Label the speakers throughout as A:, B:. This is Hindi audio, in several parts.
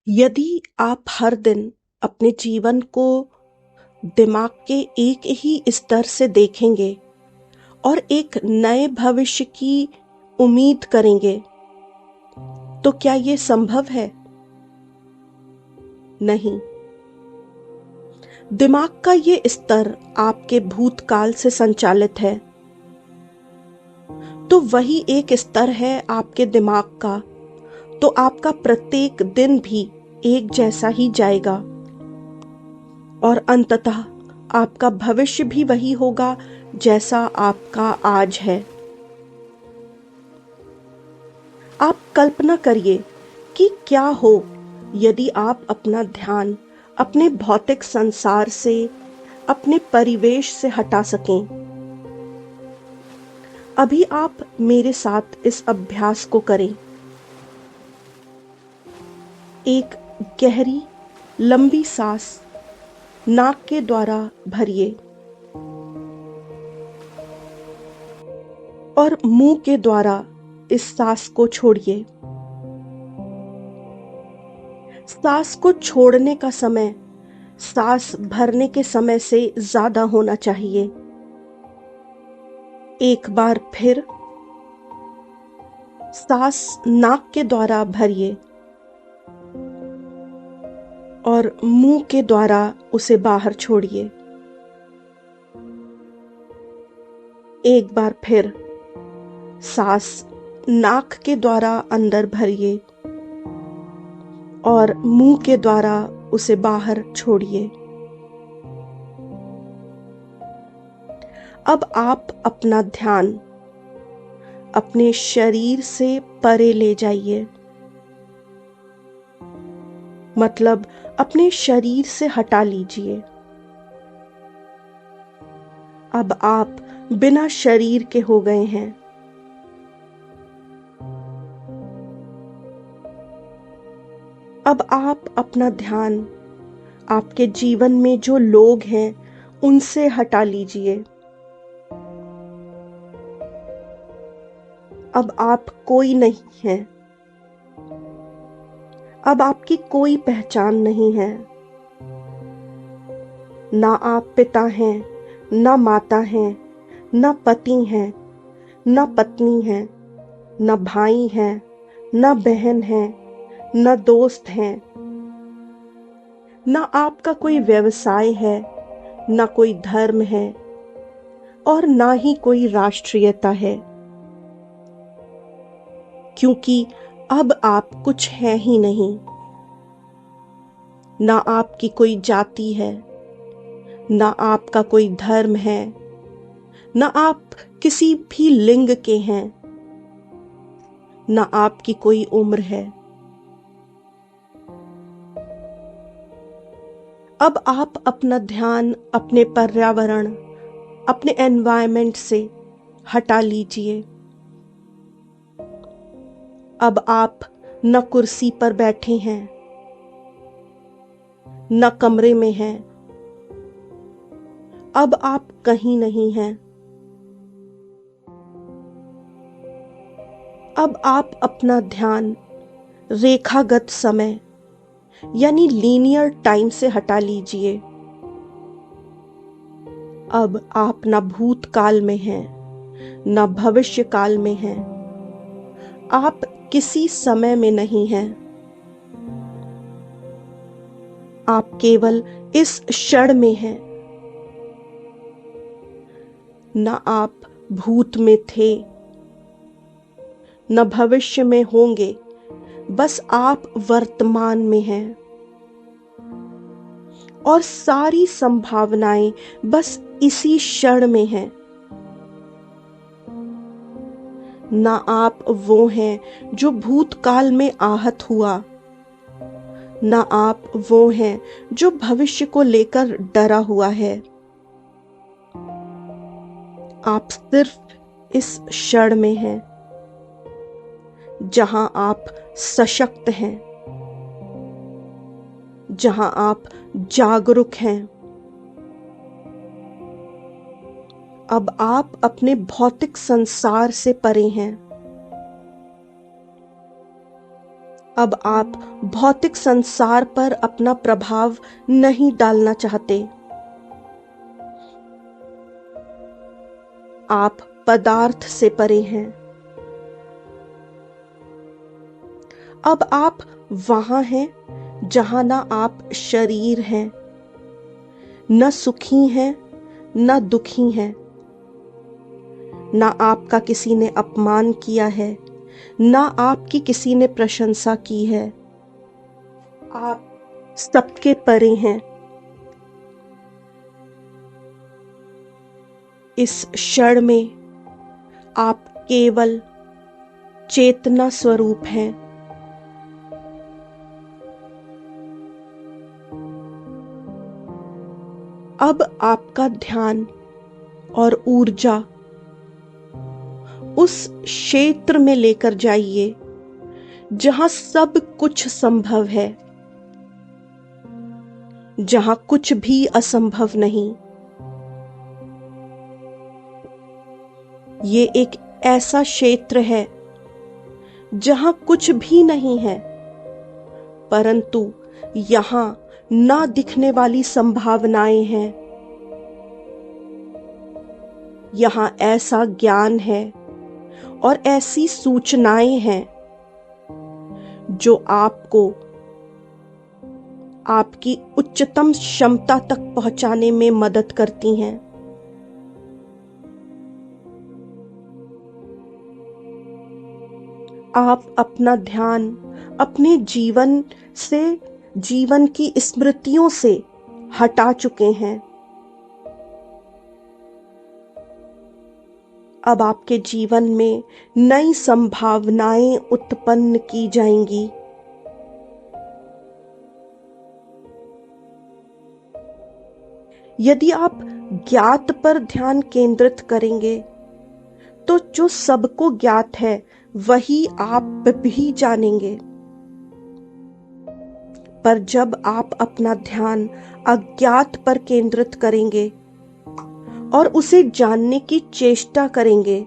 A: यदि आप हर दिन अपने जीवन को दिमाग के एक ही स्तर से देखेंगे और एक नए भविष्य की उम्मीद करेंगे, तो क्या ये संभव है? नहीं। दिमाग का ये स्तर आपके भूतकाल से संचालित है, तो वही एक स्तर है आपके दिमाग का, तो आपका प्रत्येक दिन भी एक जैसा ही जाएगा और अंततः आपका भविष्य भी वही होगा जैसा आपका आज है। आप कल्पना करिए कि क्या हो यदि आप अपना ध्यान अपने भौतिक संसार से, अपने परिवेश से हटा सकें। अभी आप मेरे साथ इस अभ्यास को करें। एक गहरी लंबी सांस नाक के द्वारा भरिए और मुंह के द्वारा इस सांस को छोड़िए। सांस को छोड़ने का समय सांस भरने के समय से ज्यादा होना चाहिए। एक बार फिर सांस नाक के द्वारा भरिए और मुंह के द्वारा उसे बाहर छोड़िए। एक बार फिर सांस नाक के द्वारा अंदर भरिए और मुंह के द्वारा उसे बाहर छोड़िए। अब आप अपना ध्यान अपने शरीर से परे ले जाइए, मतलब अपने शरीर से हटा लीजिए। अब आप बिना शरीर के हो गए हैं। अब आप अपना ध्यान आपके जीवन में जो लोग हैं उनसे हटा लीजिए। अब आप कोई नहीं हैं। अब आपकी कोई पहचान नहीं है। ना आप पिता हैं, ना माता हैं, ना पति हैं, ना पत्नी हैं, ना भाई हैं, ना बहन हैं, ना दोस्त हैं। ना आपका कोई व्यवसाय है, ना कोई धर्म है और ना ही कोई राष्ट्रीयता है, क्योंकि अब आप कुछ हैं ही नहीं। ना आपकी कोई जाति है, ना आपका कोई धर्म है, ना आप किसी भी लिंग के हैं, ना आपकी कोई उम्र है। अब आप अपना ध्यान अपने पर्यावरण, अपने एनवायरनमेंट से हटा लीजिए। अब आप न कुर्सी पर बैठे हैं, न कमरे में हैं। अब आप कहीं नहीं हैं। अब आप अपना ध्यान रेखागत समय यानी लीनियर टाइम से हटा लीजिए। अब आप न भूतकाल में हैं, न भविष्य काल में हैं। आप किसी समय में नहीं हैं। आप केवल इस क्षण में हैं। न आप भूत में थे, न भविष्य में होंगे, बस आप वर्तमान में हैं और सारी संभावनाएं बस इसी क्षण में हैं। ना आप वो हैं जो भूतकाल में आहत हुआ, ना आप वो हैं जो भविष्य को लेकर डरा हुआ है। आप सिर्फ इस क्षण में हैं, जहां आप सशक्त हैं, जहां आप जागरूक हैं। अब आप अपने भौतिक संसार से परे हैं। अब आप भौतिक संसार पर अपना प्रभाव नहीं डालना चाहते। आप पदार्थ से परे हैं। अब आप वहां हैं जहां ना आप शरीर हैं, न सुखी हैं, न दुखी हैं, ना आपका किसी ने अपमान किया है, ना आपकी किसी ने प्रशंसा की है। आप सबके परे हैं। इस क्षण में आप केवल चेतना स्वरूप हैं। अब आपका ध्यान और ऊर्जा उस क्षेत्र में लेकर जाइए जहां सब कुछ संभव है, जहां कुछ भी असंभव नहीं। ये एक ऐसा क्षेत्र है जहां कुछ भी नहीं है, परंतु यहां ना दिखने वाली संभावनाएं हैं। यहां ऐसा ज्ञान है और ऐसी सूचनाएं हैं जो आपको आपकी उच्चतम क्षमता तक पहुंचाने में मदद करती हैं। आप अपना ध्यान अपने जीवन से, जीवन की स्मृतियों से हटा चुके हैं। अब आपके जीवन में नई संभावनाएं उत्पन्न की जाएंगी। यदि आप ज्ञात पर ध्यान केंद्रित करेंगे तो जो सबको ज्ञात है वही आप भी जानेंगे। पर जब आप अपना ध्यान अज्ञात पर केंद्रित करेंगे और उसे जानने की चेष्टा करेंगे,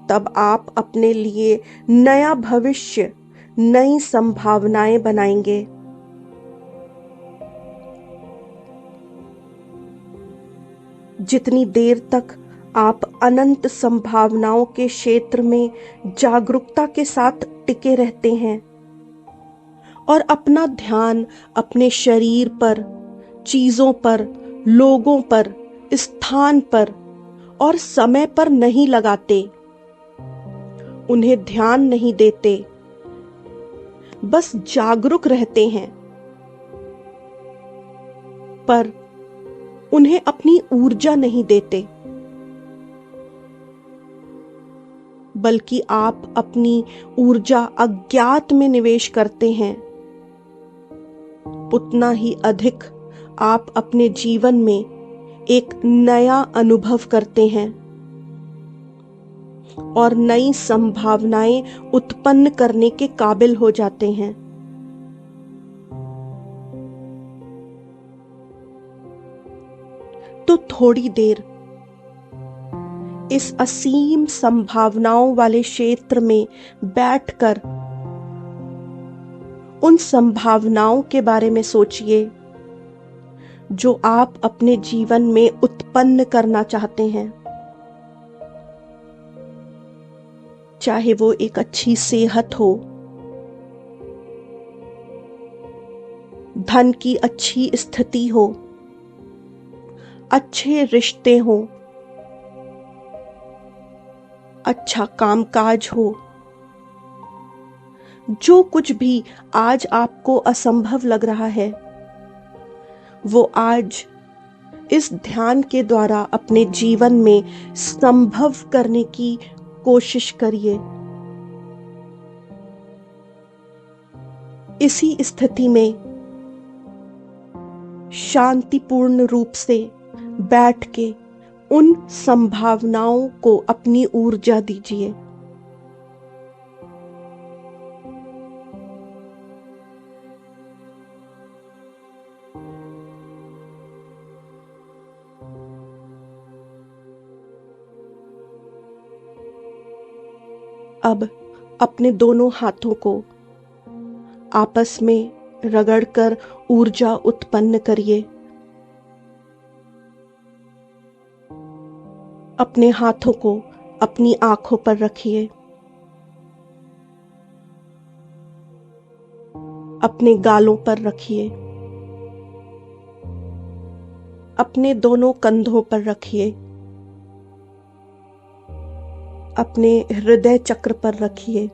A: तब आप अपने लिए नया भविष्य, नई संभावनाएं बनाएंगे। जितनी देर तक आप अनंत संभावनाओं के क्षेत्र में जागरूकता के साथ टिके रहते हैं और अपना ध्यान अपने शरीर पर, चीजों पर, लोगों पर, स्थान पर और समय पर नहीं लगाते, उन्हें ध्यान नहीं देते, बस जागरूक रहते हैं, पर उन्हें अपनी ऊर्जा नहीं देते, बल्कि आप अपनी ऊर्जा अज्ञात में निवेश करते हैं, उतना ही अधिक आप अपने जीवन में एक नया अनुभव करते हैं और नई संभावनाएं उत्पन्न करने के काबिल हो जाते हैं। तो थोड़ी देर इस असीम संभावनाओं वाले क्षेत्र में बैठकर उन संभावनाओं के बारे में सोचिए जो आप अपने जीवन में उत्पन्न करना चाहते हैं। चाहे वो एक अच्छी सेहत हो, धन की अच्छी स्थिति हो, अच्छे रिश्ते हो, अच्छा कामकाज हो, जो कुछ भी आज आपको असंभव लग रहा है, वो आज इस ध्यान के द्वारा अपने जीवन में संभव करने की कोशिश करिए। इसी स्थिति में शांतिपूर्ण रूप से बैठ के उन संभावनाओं को अपनी ऊर्जा दीजिए। अब अपने दोनों हाथों को आपस में रगड़कर ऊर्जा उत्पन्न करिए। अपने हाथों को अपनी आंखों पर रखिए। अपने गालों पर रखिए। अपने दोनों कंधों पर रखिए। अपने हृदय चक्र पर रखिए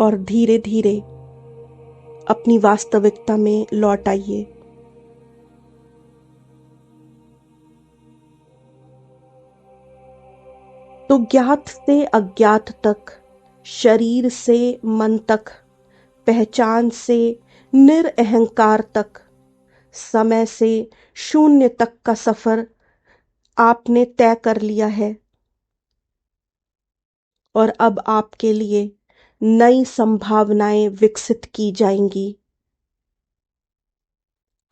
A: और धीरे धीरे अपनी वास्तविकता में लौट आइए। तो ज्ञात से अज्ञात तक, शरीर से मन तक, पहचान से निरअहंकार तक, समय से शून्य तक का सफर आपने तय कर लिया है। और अब आपके लिए नई संभावनाएं विकसित की जाएंगी।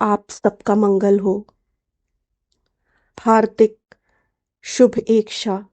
A: आप सबका मंगल हो। हार्दिक शुभ इच्छा।